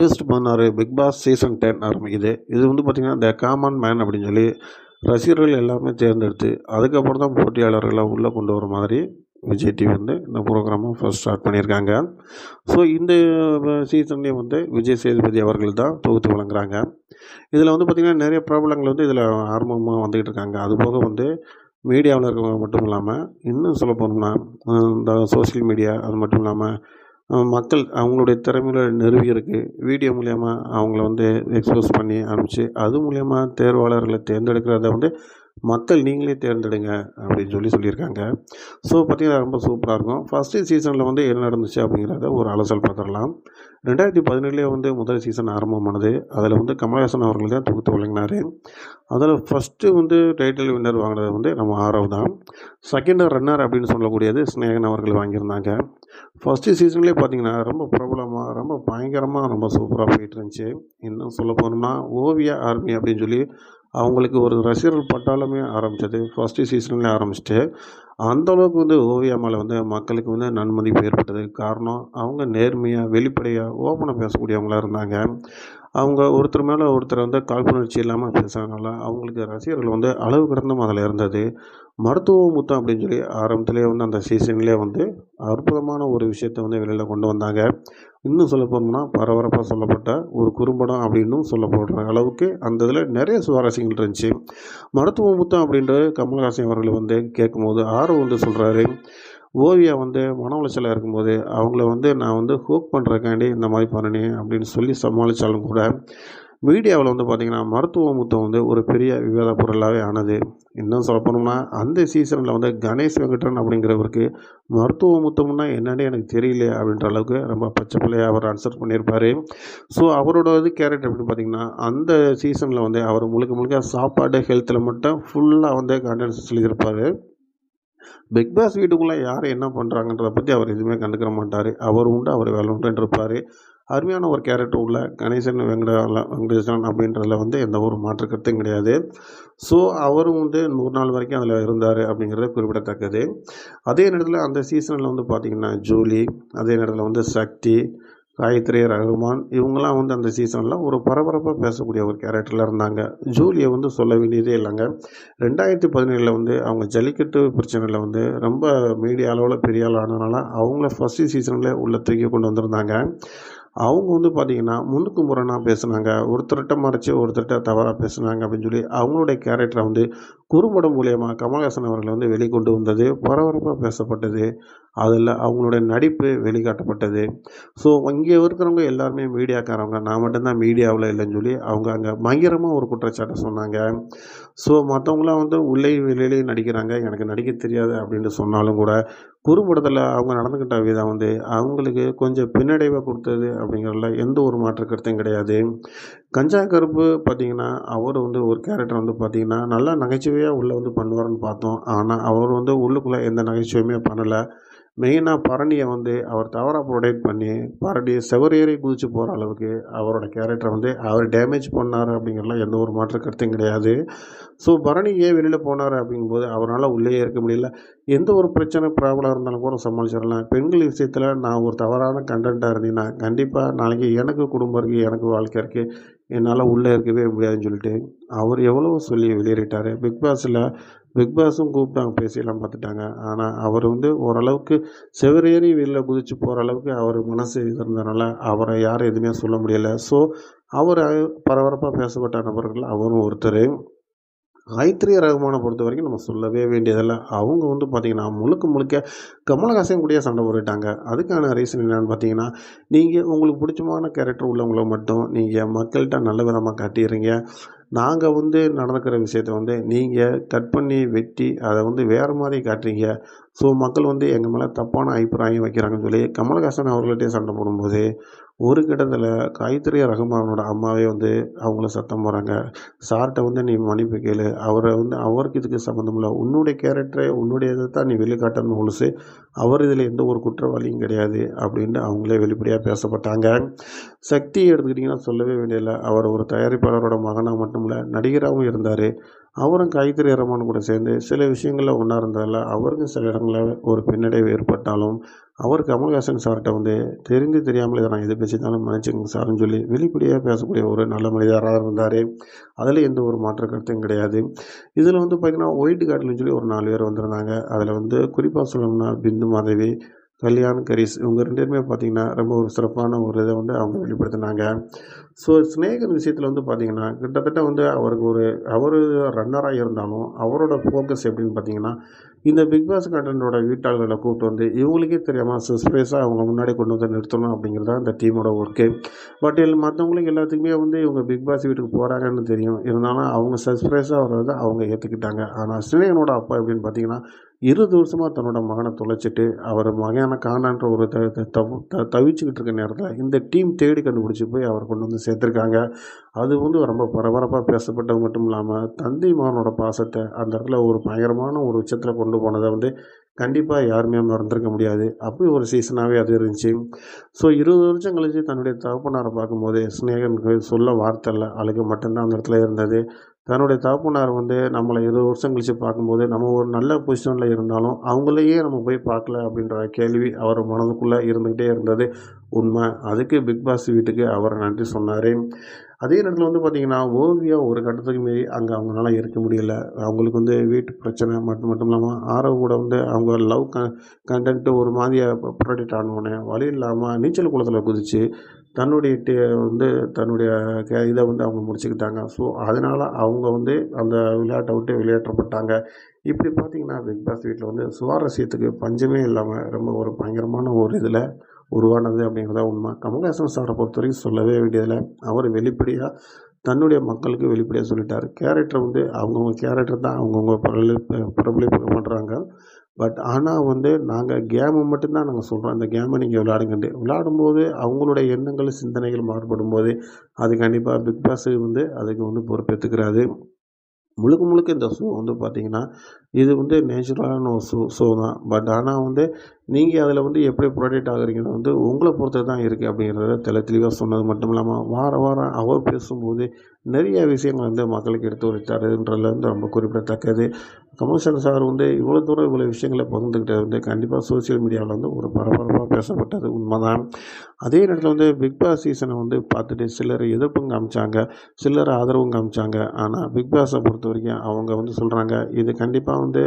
August 16 big Boss season 10 ஆரம்பிக்குது. இது வந்து பார்த்திங்கன்னா, த காமன் மேன் அப்படின்னு சொல்லி ரசிகர்கள் எல்லாருமே தேர்ந்தெடுத்து அதுக்கப்புறம் தான் போட்டியாளர்களை உள்ளே கொண்டு வர மாதிரி விஜய் டிவி வந்து இந்த ப்ரோக்ராமை ஃபர்ஸ்ட் ஸ்டார்ட் பண்ணியிருக்காங்க. ஸோ இந்த சீசன்லேயும் வந்து விஜய் சேதுபதி அவர்கள் தான் தொகுத்து வழங்குறாங்க. இதில் வந்து பார்த்திங்கன்னா, நிறைய பிரபலங்கள் வந்து இதில் ஆர்வமாக வந்துக்கிட்டு இருக்காங்க. அதுபோக வந்து மீடியாவில் இருக்கிறவங்க மட்டும் இல்லாமல், இன்னும் சொல்ல போனோம்னா இந்த சோஷியல் மீடியா அது மட்டும் இல்லாமல் மக்கள் அவங்களுடைய திறமைகளை நிரூபிக்கிறதுக்கு வீடியோ மூலிமா அவங்கள வந்து எக்ஸ்போஸ் பண்ணி அனுப்பிச்சு அது மூலயமா தேர்வாளர்களை தேர்ந்தெடுக்கிறத வந்து மக்கள் நீங்களே தேர்ந்தெடுங்க அப்படின்னு சொல்லியிருக்காங்க. ஸோ பார்த்திங்கன்னா ரொம்ப சூப்பராக இருக்கும். ஃபஸ்ட்டு சீசனில் வந்து என்ன நடந்துச்சு அப்படிங்கிறத ஒரு அலசல் பார்த்துடலாம். 2017 வந்து முதல் சீசன் ஆரம்பமானது. அதில் வந்து கமலஹாசன் அவர்கள் தான் தொகுத்து வழங்கினார். அதில் ஃபஸ்ட்டு வந்து டைட்டில் வின்னர் வாங்கினது வந்து நம்ம ஆரவ் தான். செகண்ட் ரன்னர் அப்படின்னு சொல்லக்கூடியது ஸ்நேகன் அவர்கள் வாங்கியிருந்தாங்க. ஃபஸ்ட்டு சீசன்லேயே பார்த்திங்கன்னா ரொம்ப பிரபலமாக ரொம்ப பயங்கரமாக ரொம்ப சூப்பராக போயிட்டு இருந்துச்சு. இன்னும் சொல்ல போனோம்னா ஓவியா ஆர்மி அப்படின்னு சொல்லி அவங்களுக்கு ஒரு ரசிகர்கள் பட்டாளமே ஆரம்பித்தது ஃபஸ்ட்டு சீசன்லேயே ஆரம்பிச்சிட்டு அந்தளவுக்கு வந்து ஓவியா மேலே வந்து மக்களுக்கு வந்து நன்மதிப்பு ஏற்பட்டது. காரணம் அவங்க நேர்மையாக வெளிப்படையாக ஓப்பனாக பேசக்கூடியவங்களாக இருந்தாங்க. அவங்க ஒருத்தர் மேலே ஒருத்தர் வந்து காழ்ப்புணர்ச்சி இல்லாமல் பேசுகிறதுனால அவங்களுக்கு ரசிகர்கள் வந்து அளவு கடந்தும் அதில் இருந்தது. மருத்துவ முத்தம் அப்படின்னு சொல்லி ஆரம்பத்திலே வந்து அந்த சீசன்லேயே வந்து அற்புதமான ஒரு விஷயத்தை வந்து வெளியில் கொண்டு வந்தாங்க. இன்னும் சொல்ல போனோம்னா பரபரப்பாக சொல்லப்பட்ட ஒரு குறும்படம் அப்படின்னும் சொல்லப்படுற அளவுக்கு அந்த இதில் நிறைய சுவாரஸ்யங்கள் இருந்துச்சு. மருத்துவ முத்தம் அப்படின்ற கமல்ஹாசன் அவர்கள் வந்து கேட்கும்போது ஆர்வம் வந்து சொல்கிறாரு, ஓவியா வந்து மன உளைச்சலாக இருக்கும்போது அவங்கள வந்து நான் வந்து ஹோப் பண்ணுறக்காண்டி இந்த மாதிரி பண்ணினேன் அப்படின்னு சொல்லி சமாளித்தாலும் கூட மீடியாவில் வந்து பார்த்திங்கன்னா மருத்துவ முத்தம் வந்து ஒரு பெரிய விவாத பொருளாகவே ஆனது. இன்னும் சொல்ல போனோம்னா அந்த சீசனில் வந்து கணேஷ் வெங்கட்ரன் அப்படிங்கிறவருக்கு மருத்துவ முத்தம்னா என்னன்னு எனக்கு தெரியல அப்படின்ற அளவுக்கு ரொம்ப பச்சை பிள்ளையாக அவர் ஆன்சர் பண்ணியிருப்பார். ஸோ அவரோட கேரக்டர் எப்படின்னு பார்த்திங்கன்னா அந்த சீசனில் வந்து அவர் முழுக்க முழுக்க சாப்பாடு ஹெல்த்தில் மட்டும் ஃபுல்லாக வந்து கண்டென்ஸ் சொல்லியிருப்பார். பிக் பாஸ் வீட்டுக்குள்ளே யார் என்ன பண்ணுறாங்கன்றதை பற்றி அவர் எதுவுமே கண்டுக்கிற மாட்டார். அவர் உண்டு அவர் வேலை உண்டுன்னு இருப்பார். அருமையான ஒரு கேரக்டர் உள்ள கணேசன் வெங்கடேசன் அப்படின்றதுல வந்து எந்த ஒரு மாற்று கருத்தும் கிடையாது. ஸோ அவரும் வந்து 100 நாள் வரைக்கும் அதில் இருந்தார் அப்படிங்கிறது குறிப்பிடத்தக்கது. அதே நேரத்தில் அந்த சீசனில் வந்து பார்த்திங்கன்னா ஜூலி, அதே நேரத்தில் வந்து சக்தி, காயத்ரி, ரகுமான் இவங்கெல்லாம் வந்து அந்த சீசனில் ஒரு பரபரப்பாக பேசக்கூடிய ஒரு கேரக்டரில் இருந்தாங்க. ஜூலியை வந்து சொல்ல வேண்டியதே இல்லைங்க. 2017 வந்து அவங்க ஜல்லிக்கட்டு பிரச்சனையில் வந்து ரொம்ப மீடியா அளவில் பெரிய ஆள் ஆனதுனால அவங்கள ஃபஸ்ட்டு சீசனில் உள்ள தூக்கி கொண்டு வந்திருந்தாங்க. அவங்க வந்து பார்த்திங்கன்னா முன்னுக்கு முரணாக பேசுனாங்க, ஒருத்தர்கிட்ட மறைச்சி ஒருத்தர்கிட்ட தவறாக பேசுனாங்க அப்படின்னு சொல்லி அவங்களுடைய கேரக்டரை வந்து குறும்படம் மூலயமா கமல்ஹாசன் அவர்கள் வந்து வெளிக்கொண்டு வந்தது பரபரப்பாக பேசப்பட்டது. அதில் அவங்களுடைய நடிப்பு வெளிக்காட்டப்பட்டது. ஸோ இங்கே இருக்கிறவங்க எல்லாருமே மீடியாக்காரவங்க, நான் மட்டும்தான் மீடியாவில் இல்லைன்னு சொல்லி அவங்க அங்கே பயங்கரமாக ஒரு குற்றச்சாட்டை சொன்னாங்க. ஸோ மற்றவங்களாம் வந்து உள்ளே வெளியிலேயும் நடிக்கிறாங்க, எனக்கு நடிக்க தெரியாது அப்படின்ட்டு சொன்னாலும் கூட குறும்படத்தில் அவங்க நடந்துக்கிட்ட விதம் வந்து அவங்களுக்கு கொஞ்சம் பின்னடைவை கொடுத்தது அப்படிங்கிறதுல எந்த ஒரு மாற்று கருத்தும் கிடையாது. கஞ்சா கருப்பு பார்த்திங்கன்னா அவர் வந்து ஒரு கேரக்டர் வந்து பார்த்திங்கன்னா நல்லா நகைச்சுவையாக உள்ளே வந்து பண்ணுவார்னு பார்த்தோம். ஆனால் அவர் வந்து உள்ளுக்குள்ளே எந்த நகைச்சுவையுமே பண்ணலை. மெயினாக பரணியை வந்து அவர் தவறாக ப்ரொடெக்ட் பண்ணி பரணியை செவரேறி குதித்து போகிற அளவுக்கு அவரோட கேரக்டரை வந்து அவர் டேமேஜ் பண்ணார் அப்படிங்கிறதுல எந்த ஒரு மாற்று கருத்தும் கிடையாது. ஸோ பரணி ஏன் வெளியில் போனார் அப்படிங்கும்போது அவரால் உள்ளே இருக்க முடியல. எந்த ஒரு பிரச்சனை ப்ராப்ளம் இருந்தாலும் கூட சமாளிச்சிடலாம். பெண்கள் விஷயத்தில் நான் ஒரு தவறான கண்டென்ட்டாக இருந்தீங்கன்னா கண்டிப்பாக நாளைக்கு எனக்கு குடும்பம் இருக்குது, எனக்கு வாழ்க்கை இருக்குது, என்னால் உள்ளே இருக்கவே முடியாதுன்னு சொல்லிட்டு அவர் எவ்வளோ சொல்லி வெளியேறிட்டார். பிக் பாஸும் கூப்பிட்டாங்க, பேசியெல்லாம் பார்த்துட்டாங்க. ஆனால் அவர் வந்து ஓரளவுக்கு செவரேறி வெளியில் குதித்து போகிற அளவுக்கு அவர் மனசு இருந்ததுனால அவரை யாரும் எதுவுமே சொல்ல முடியலை. ஸோ அவர் பரபரப்பாக பேசப்பட்ட நபர்கள் அவரும் ஒருத்தர். காயத்ரி ரகுமானை பொறுத்த வரைக்கும் நம்ம சொல்லவே வேண்டியதில்லை. அவங்க வந்து பார்த்திங்கன்னா முழுக்க முழுக்க கமலஹாசன் கூடயே சண்டை போட்டுட்டாங்க. அதுக்கான ரீசன் என்னென்னு பார்த்தீங்கன்னா, நீங்கள் உங்களுக்கு பிடிச்சமான கேரக்டர் உள்ளவங்கள மட்டும் நீங்கள் மக்கள்கிட்ட நல்ல விதமாக காட்டிடுறீங்க. நாங்கள் வந்து நடந்துக்கிற விஷயத்த வந்து நீங்கள் கட் பண்ணி வெட்டி அதை வந்து வேறு மாதிரி காட்டுறீங்க. ஸோ மக்கள் வந்து எங்கள் மேலே தப்பான அபிப்பிராயம் வைக்கிறாங்கன்னு சொல்லி கமலஹாசன் அவர்கள்ட்டே சண்டை போடும்போது ஒரு கட்டத்தில் காயத்ரி ரகுமானோட அம்மாவே வந்து அவங்கள சத்தம் போடுறாங்க, சார்கிட்ட வந்து நீ மன்னிப்பு கேளு, அவரை வந்து அவருக்கு இதுக்கு சம்மந்தம் இல்லை, உன்னுடைய கேரக்டரை உன்னுடைய இதை தான் நீ வெளிக்காட்டணும் முழுசு, அவர் இதில் எந்த ஒரு குற்றவாளியும் கிடையாது அப்படின்ட்டு அவங்களே வெளிப்படையாக பேசப்பட்டாங்க. சக்தி எடுத்துக்கிட்டிங்கன்னா சொல்லவே வேண்டியதில்லை. அவர் ஒரு தயாரிப்பாளரோட மகனாக மட்டும் இல்லை நடிகராகவும் இருந்தார். அவரும் காயத்ரி ரஹ்மான் கூட சேர்ந்து சில விஷயங்கள்ல ஒன்றா இருந்ததால் அவருக்கும் சில இடங்களில் ஒரு பின்னடைவு ஏற்பட்டாலும், அவர் கமல்ஹாசன் சார்ட்ட வந்து தெரிந்து தெரியாமல் இதை நான் எது பேசியிருந்தாலும் மன்னிச்சுக்கங்க சார்ன்னு சொல்லி வெளிப்படையா பேசக்கூடிய ஒரு நல்ல மனிதரா இருந்தார். அதில எந்த ஒரு மாற்று கருத்தும் கிடையாது. இதில வந்து பார்த்தீங்கன்னா, ஒயிட் கார்டுன்னு சொல்லி ஒரு 4 பேர் வந்திருந்தாங்க. அதில வந்து குறிப்பா சொல்லணும்னா பிந்து மாதவி, கல்யாண் கரிஸ் இவங்க 2 பேருமே பார்த்தீங்கன்னா, ரொம்ப ஒரு சிறப்பான ஒரு இத வந்து அவங்க வெளிப்படுத்தினாங்க. ஸோ சினேகன் விஷயத்தில வந்து பார்த்தீங்கன்னா, கிட்டத்தட்ட வந்து அவருக்கு அவரு ரன்னரா இருந்தாலும், அவரோட ஃபோக்கஸ் எப்படின்னு பார்த்தீங்கன்னா, இந்த பிக் பாஸ் கண்டென்ட்டோட வீட்டாளர்கள கூப்பிட்டு வந்து இவங்களுக்கே தெரியாம சர்ப்ரைஸா அவங்க முன்னாடி கொண்டு வந்து நிறுத்தணும் அப்படிங்கிறது தான் இந்த டீமோட ஒர்க்கே. பட் மத்தவங்களுக்கு எல்லாத்துக்குமே வந்து இவங்க பிக் பாஸ் வீட்டுக்கு போறாங்கன்னு தெரியும். இருந்தாலும் அவங்க சர்ப்ரைஸா வர்றத அவங்க ஏத்துக்கிட்டாங்க. ஆனா சினேகனோட அப்பா எப்படின்னு பார்த்தீங்கன்னா, 20 வருஷமா தன்னோட மகன தொலைச்சிட்டு, அவர் மகன காணோன்ற ஒரு த த தவு த தவிச்சுக்கிட்டு இருக்க நேரத்தில, இந்த டீம் தேடி கண்டுபிடிச்சு போய் அவர கொண்டு வந்து சேர்த்துருக்காங்க. அது வந்து ரொம்ப பரபரப்பா பேசப்பட்டது மட்டும் இல்லாம, தந்தை மகனோட பாசத்த அந்த இடத்துல ஒரு பயங்கரமான ஒரு உச்சத்தில கொண்டு போனத வந்து கண்டிப்பா யாருமே மறந்திருக்க முடியாது. அப்படி ஒரு சீசனாவே அது இருந்துச்சு. ஸோ 20 வருஷம் கழிச்சு தன்னுடைய தகப்பனார பார்க்கும்போது, சினேகனுக்கு சொல்ல வார்த்தை இல்ல. அழுகை மட்டும் தான் அந்த இடத்துல இருந்தது. தன்னுடைய தகப்பனார் வந்து நம்மள 20 வருஷம் கழிச்சு பார்க்கும்போது, நம்ம ஒரு நல்ல பொசிஷன்ல இருந்தாலும், அவங்களையே நம்ம போய் பார்க்கல அப்படின்ற கேள்வி அவர் மனதுக்குள்ள இருந்துகிட்டே இருந்தது உண்ம. அதுக்கு பிக் பாஸ் வீட்டுக்கு அவர் நன்றி சொன்னாரு. அதே நேரத்தில வந்து பார்த்தீங்கன்னா, ஓவியா ஒரு கட்டத்துக்கு மீறி அங்க அவங்கனால இருக்க முடியல. அவங்களுக்கு வந்து வீட்டு பிரச்சனை மட்டும் மட்டும் இல்லாம, ஆரவ் கூட வந்து அவங்க லவ் கன்டென்ட் ஒரு மாதிரியா புரொடெக்ட் ஆனோனே, வழி இல்லாம நீச்சல் குளத்தில குதிச்சு, தன்னுடைய வந்து தன்னுடைய இத வந்து அவங்க முடிச்சுக்கிட்டாங்க. ஸோ, அதனால அவங்க வந்து அந்த விளையாட்ட விட்டு வெளியேற்றப்பட்டாங்க. இப்படி பார்த்தீங்கன்னா, பிக் பாஸ் வீட்ல வந்து சுவாரஸ்யத்துக்கு பஞ்சமே இல்லாம ரொம்ப ஒரு பயங்கரமான ஒரு இதில உருவானது அப்படிங்கிறது தான் உண்ம. கமல்ஹாசன் சார பொறுத்தவரைக்கும் சொல்லவே வேண்டியதில்ல. அவர் வெளிப்படையா தன்னுடைய மக்களுக்கு வெளிப்படையா சொல்லிட்டாரு. கேரக்டர் வந்து அவங்கவங்க கேரக்டர் தான் அவங்கவங்க பிரபலிப்பு பண்றாங்க. பட் ஆனா வந்து நாங்க கேம மட்டும் தான் நாங்க சொல்றோம். இந்த கேம நீங்க விளையாடுங்கன்ட்டு. விளையாடும்போது அவங்களுடைய எண்ணங்கள், சிந்தனைகள் மாறுபடும்போது, அது கண்டிப்பா பிக் பாஸ் வந்து அதுக்கு வந்து பொறுப்பேத்துக்கிறாரு. முழுக்க முழுக்க இந்த ஷோ வந்து பார்த்தீங்கன்னா, இது வந்து நேச்சுரலான ஒரு ஷோ தான். பட் ஆனா வந்து நீங்க அதில வந்து எப்படி புரொடக்ட் ஆகுறீங்கன்னு வந்து உங்கள பொறுத்து தான் இருக்கு அப்படிங்கிறத தெளிவா சொன்னது மட்டும் இல்லாம, வாரம் வாரம் அவர் பேசும்போது நிறைய விஷயங்கள் வந்து மக்களுக்கு எடுத்து உரைத்தாருன்றதுல வந்து ரொம்ப குறிப்பிடத்தக்கது. கமல்ஹாசன் சார் வந்து இவ்வளோ தூரம் இவ்வளோ விஷயங்கள பகிர்ந்துக்கிட்டது வந்து கண்டிப்பா சோசியல் மீடியாவில வந்து ஒரு பரபரப்பா பேசப்பட்டது உண்மதான். அதே நேரத்தில வந்து பிக் பாஸ் சீசன வந்து பார்த்துட்டு சிலர் எதிர்ப்பும் காமிச்சாங்க. சிலர் ஆதரவும் காமிச்சாங்க. ஆனா பிக் பாஸ பொறுத்தவரைக்கும் அவங்க வந்து சொல்றாங்க, இது கண்டிப்பா வந்து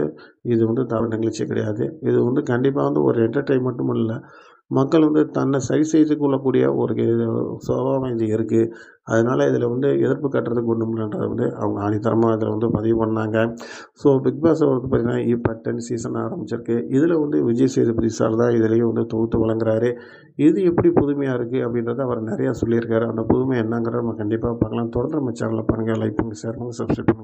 இது வந்து தவறு நிகழ்ச்சி கிடையாது. இது வந்து கண்டிப்பா வந்து ஒரு என்டர்டெயின்மெண்ட்டும் இல்ல. மக்கள் வந்து தன்னை சரி செய்து கொள்ளக்கூடிய ஒரு சுபாவம் இது இருக்கு. அதனால இதில வந்து எதிர்ப்பு காட்டுறதுக்கு ஒண்ணுமில்லன்றத வந்து அவங்க ஆணித்தரமா இதில வந்து பதிவு பண்ணாங்க. ஸோ பிக் பாஸ வந்து பார்த்தீங்கன்னா, இப்ப 10 சீசன் ஆரம்பிச்சிருக்கு. இதில வந்து விஜய் சேதுபதி சார் தான் இதிலேயும் வந்து தொகுத்து வழங்குறாரு. இது எப்படி புதுமையா இருக்கு அப்படின்றத அவர் நெறையா சொல்லியிருக்காரு. அந்த புதுமை என்னங்கிறத நம்ம கண்டிப்பா பார்க்கலாம். தொடர்ந்து நம்ம சேனல பாருங்க. லைக் பண்ணுங்க, ஷேர் பண்ணுங்க, சப்ஸ்கிரைப் பண்ணுங்க.